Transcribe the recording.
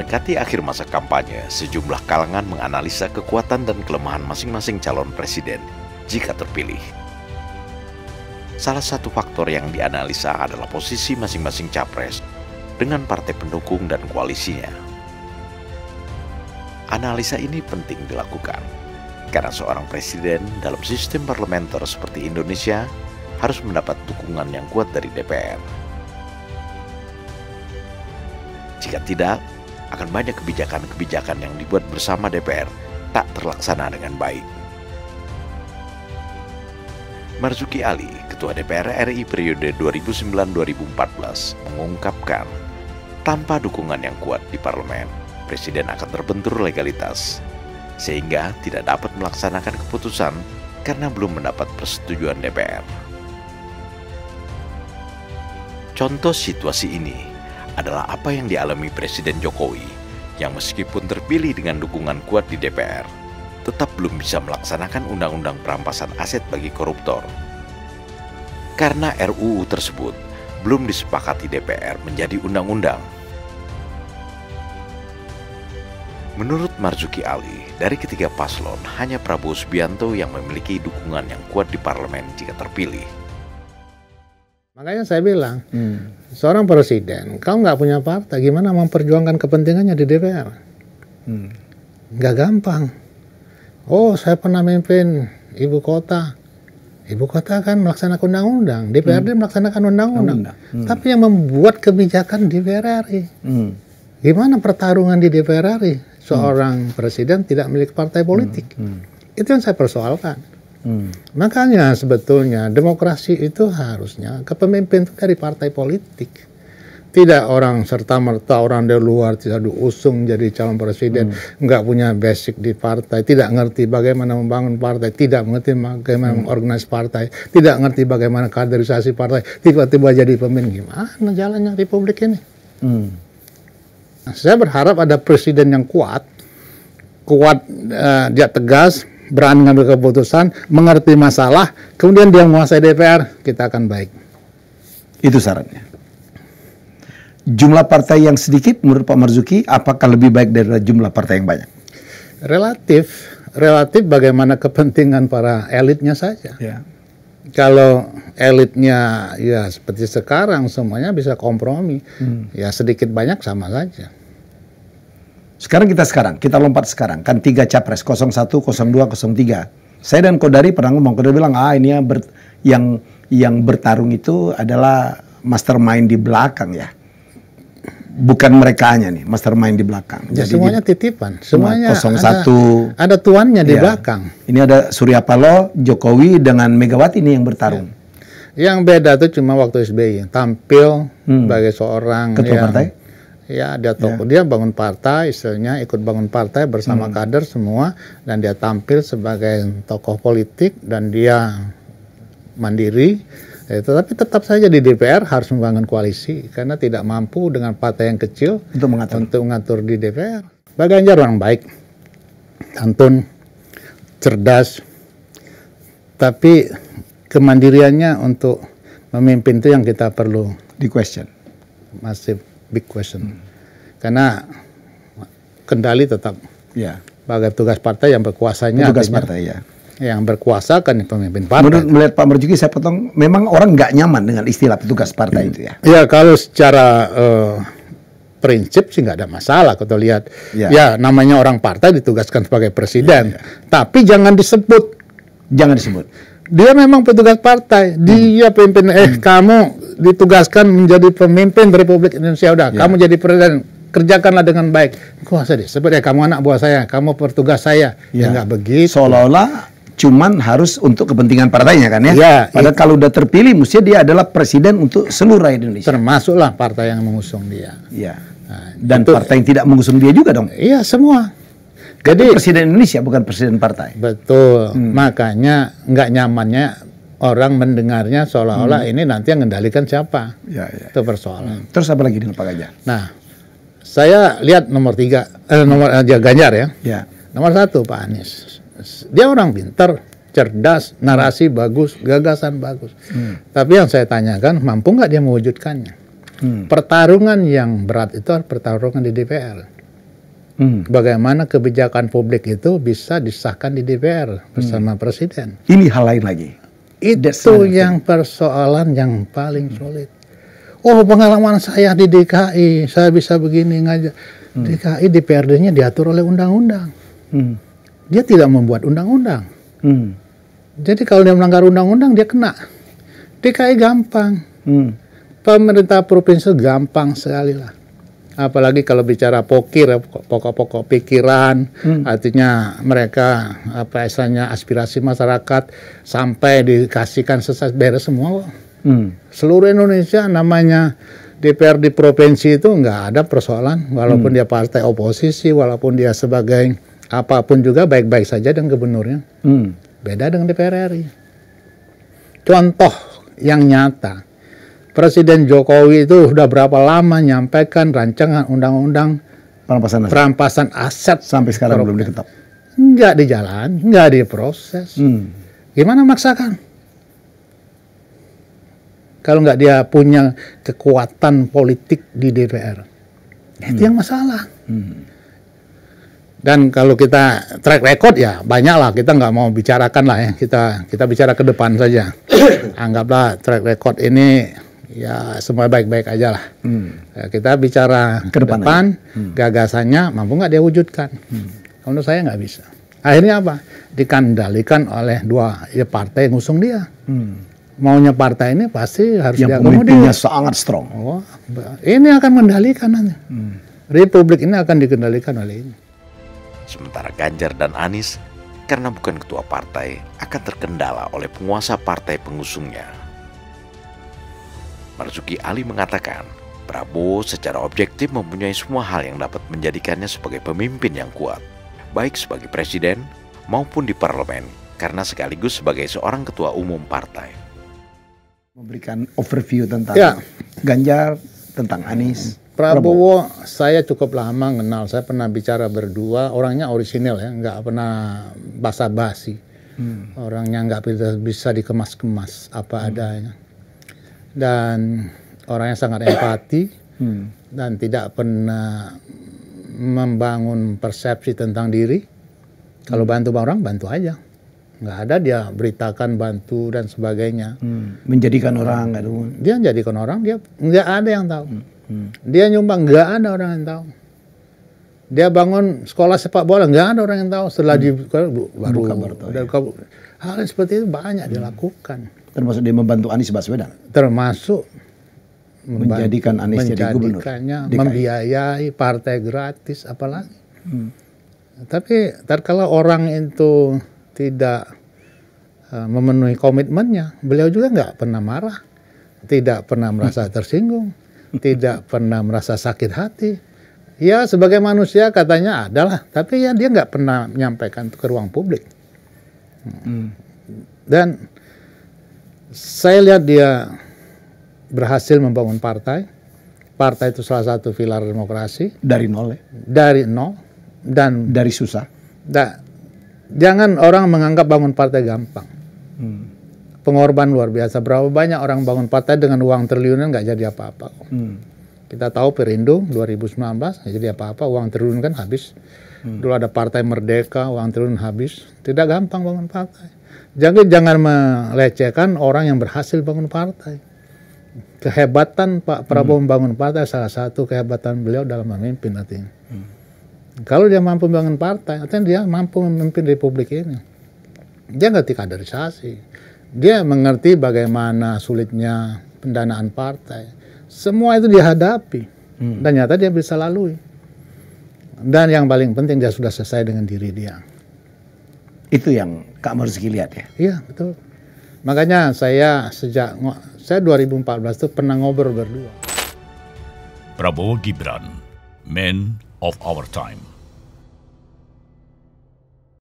Mendekati akhir masa kampanye, sejumlah kalangan menganalisa kekuatan dan kelemahan masing-masing calon presiden jika terpilih. Salah satu faktor yang dianalisa adalah posisi masing-masing capres dengan partai pendukung dan koalisinya. Analisa ini penting dilakukan karena seorang presiden dalam sistem parlementer seperti Indonesia harus mendapat dukungan yang kuat dari DPR. Jika tidak, akan banyak kebijakan-kebijakan yang dibuat bersama DPR tak terlaksana dengan baik. Marzuki Ali, Ketua DPR RI periode 2009-2014, mengungkapkan, tanpa dukungan yang kuat di parlemen, Presiden akan terbentur legalitas, sehingga tidak dapat melaksanakan keputusan karena belum mendapat persetujuan DPR. Contoh situasi ini adalah apa yang dialami Presiden Jokowi yang meskipun terpilih dengan dukungan kuat di DPR, tetap belum bisa melaksanakan undang-undang perampasan aset bagi koruptor. Karena RUU tersebut belum disepakati DPR menjadi undang-undang. Menurut Marzuki Ali, dari ketiga paslon, hanya Prabowo Subianto yang memiliki dukungan yang kuat di parlemen jika terpilih. Makanya saya bilang, seorang presiden, kau nggak punya partai, gimana memperjuangkan kepentingannya di DPR? Nggak gampang. Oh, saya pernah memimpin ibu kota. Ibu kota kan melaksanakan undang-undang, DPRD melaksanakan undang-undang. Tapi yang membuat kebijakan DPR RI. Gimana pertarungan di DPR RI? Seorang presiden tidak memiliki partai politik. Itu yang saya persoalkan. Makanya sebetulnya demokrasi itu harusnya kepemimpin dari partai politik. Tidak orang serta-merta orang dari luar tidak diusung jadi calon presiden, nggak punya basic di partai, tidak ngerti bagaimana membangun partai, tidak mengerti bagaimana mengorganisasi partai, tidak ngerti bagaimana kaderisasi partai, tiba-tiba jadi pemimpin. Gimana jalannya republik ini? Saya berharap ada presiden yang kuat, dia tegas, berani mengambil keputusan, mengerti masalah, kemudian dia menguasai DPR, kita akan baik. Itu syaratnya. Jumlah partai yang sedikit menurut Pak Marzuki, apakah lebih baik dari jumlah partai yang banyak? Relatif bagaimana kepentingan para elitnya saja. Ya. Kalau elitnya ya seperti sekarang semuanya bisa kompromi, ya sedikit banyak sama saja. Sekarang kita lompat sekarang. Kan 3 capres, 01, 02, 03. Saya dan Kodari pernah ngomong, Kodari bilang, ini yang bertarung itu adalah mastermind di belakang ya. Bukan merekanya nih, mastermind di belakang. Ya, jadi semuanya titipan, semuanya 01, ada tuannya di belakang. Ini ada Surya Paloh, Jokowi dengan Megawati nih yang bertarung. Yang beda tuh cuma waktu SBY tampil sebagai seorang ketua partai. Ya, dia dia bangun partai, istilahnya ikut bangun partai bersama kader semua, dan dia tampil sebagai tokoh politik dan dia mandiri. Tapi tetap saja di DPR harus membangun koalisi karena tidak mampu dengan partai yang kecil untuk mengatur di DPR. Pak Ganjar orang baik, santun, cerdas, tapi kemandiriannya untuk memimpin itu yang kita perlu di question. Masih big question. Karena kendali tetap sebagai tugas partai yang berkuasanya. Tugas partai ya. Yang berkuasa kan pemimpin partai. Menurut melihat Pak Marzuki, saya potong, memang orang nggak nyaman dengan istilah petugas partai itu ya? Ya kalau secara prinsip sih nggak ada masalah. Kalau lihat, ya namanya orang partai ditugaskan sebagai presiden. Tapi jangan disebut. Jangan disebut. Dia memang petugas partai, dia pemimpin, kamu ditugaskan menjadi pemimpin Republik Indonesia, udah, kamu jadi presiden, kerjakanlah dengan baik. Kuasa deh, seperti kamu anak buah saya, kamu petugas saya, ya nggak begitu. Seolah-olah cuman harus untuk kepentingan partainya kan ya? Padahal kalau udah terpilih, mestinya dia adalah presiden untuk seluruh Indonesia. Termasuklah partai yang mengusung dia. Iya. Nah, dan partai yang tidak mengusung dia juga dong? Iya, semua. Jadi presiden Indonesia bukan presiden partai. Betul. Makanya nggak nyamannya orang mendengarnya seolah-olah ini nanti yang mengendalikan siapa. Itu persoalan. Terus apa lagi dengan Pak Ganjar? Nah, saya lihat nomor 3, nomor Ganjar ya. Nomor 1 Pak Anies. Dia orang pintar, cerdas, narasi bagus, gagasan bagus. Tapi yang saya tanyakan, mampu nggak dia mewujudkannya? Pertarungan yang berat itu pertarungan di DPR. Bagaimana kebijakan publik itu bisa disahkan di DPR bersama Presiden. Ini hal lain lagi. Itu yang persoalan yang paling sulit. Oh, pengalaman saya di DKI, saya bisa begini ngajak. DKI DPRD-nya diatur oleh undang-undang. Dia tidak membuat undang-undang. Jadi kalau dia melanggar undang-undang, dia kena. DKI gampang. Pemerintah provinsi gampang sekali lah. Apalagi kalau bicara pokok-pokok pikiran, artinya mereka apa istilahnya aspirasi masyarakat sampai dikasihkan selesai beres semua. Seluruh Indonesia namanya DPRD provinsi itu nggak ada persoalan, walaupun dia partai oposisi, walaupun dia sebagai apapun juga baik-baik saja dengan gubernurnya. Beda dengan DPR RI. Contoh yang nyata, Presiden Jokowi itu sudah berapa lama menyampaikan rancangan undang-undang perampasan aset sampai sekarang belum diketok. Nggak dijalan, nggak diproses. Gimana maksakan? Kalau nggak dia punya kekuatan politik di DPR, itu yang masalah. Dan kalau kita track record ya banyak lah, kita nggak mau bicarakan lah ya, kita bicara ke depan saja. Anggaplah track record ini ya semua baik-baik aja lah. Ya, kita bicara ke depan, gagasannya mampu nggak dia wujudkan. Menurut saya nggak bisa. Akhirnya apa? Dikendalikan oleh dua partai yang ngusung dia. Maunya partai ini pasti harus yang diakomodir. pemimpinnya sangat strong. Oh, ini akan mendalikan nanti. Republik ini akan dikendalikan oleh ini. Sementara Ganjar dan Anies, karena bukan ketua partai, akan terkendala oleh penguasa partai pengusungnya. Marzuki Ali mengatakan, Prabowo secara objektif mempunyai semua hal yang dapat menjadikannya sebagai pemimpin yang kuat, baik sebagai presiden maupun di parlemen, karena sekaligus sebagai seorang ketua umum partai. Memberikan overview tentang Ganjar, tentang Anies. Prabowo, saya cukup lama kenal, saya pernah bicara berdua, orangnya orisinil ya, nggak pernah basa-basi. Orangnya nggak bisa dikemas-kemas apa adanya. Dan orangnya sangat empati dan tidak pernah membangun persepsi tentang diri. Kalau bantu orang, bantu aja. Nggak ada dia beritakan bantu dan sebagainya. Menjadikan orang, dia jadikan orang, dia nggak ada yang tahu. Dia nyumbang, nggak ada orang yang tahu. Dia bangun sekolah sepak bola, nggak ada orang yang tahu. Setelah baru hal seperti itu banyak dilakukan. Termasuk dia membantu Anies Baswedan. Termasuk menjadikan Anies jadi gubernur. Membiayai partai gratis, apalagi. Tapi kalau orang itu tidak memenuhi komitmennya, beliau juga nggak pernah marah, tidak pernah merasa tersinggung, tidak pernah merasa sakit hati. Ya sebagai manusia katanya adalah, tapi ya dia nggak pernah menyampaikan ke ruang publik. Dan saya lihat dia berhasil membangun partai. Partai itu salah satu pilar demokrasi. Dari nol ya? Dari nol. Dan dari susah. Jangan orang menganggap bangun partai gampang. Pengorbanan luar biasa. Berapa banyak orang bangun partai dengan uang triliunan nggak jadi apa-apa. Kita tahu Perindo 2019 nggak jadi apa-apa. Uang triliun kan habis. Dulu ada Partai Merdeka, uang triliun habis. Tidak gampang bangun partai. Jangan melecehkan orang yang berhasil bangun partai. Kehebatan Pak Prabowo membangun partai salah satu kehebatan beliau dalam memimpin artinya. Kalau dia mampu membangun partai, artinya dia mampu memimpin republik ini. Dia ngerti kaderisasi. Dia mengerti bagaimana sulitnya pendanaan partai. Semua itu dihadapi. Dan nyata dia bisa lalui. Dan yang paling penting dia sudah selesai dengan diri dia. Itu yang Kak Marzuki lihat ya? Iya, betul. Makanya saya 2014 itu pernah ngobrol berdua. Prabowo Gibran, Man of Our Time.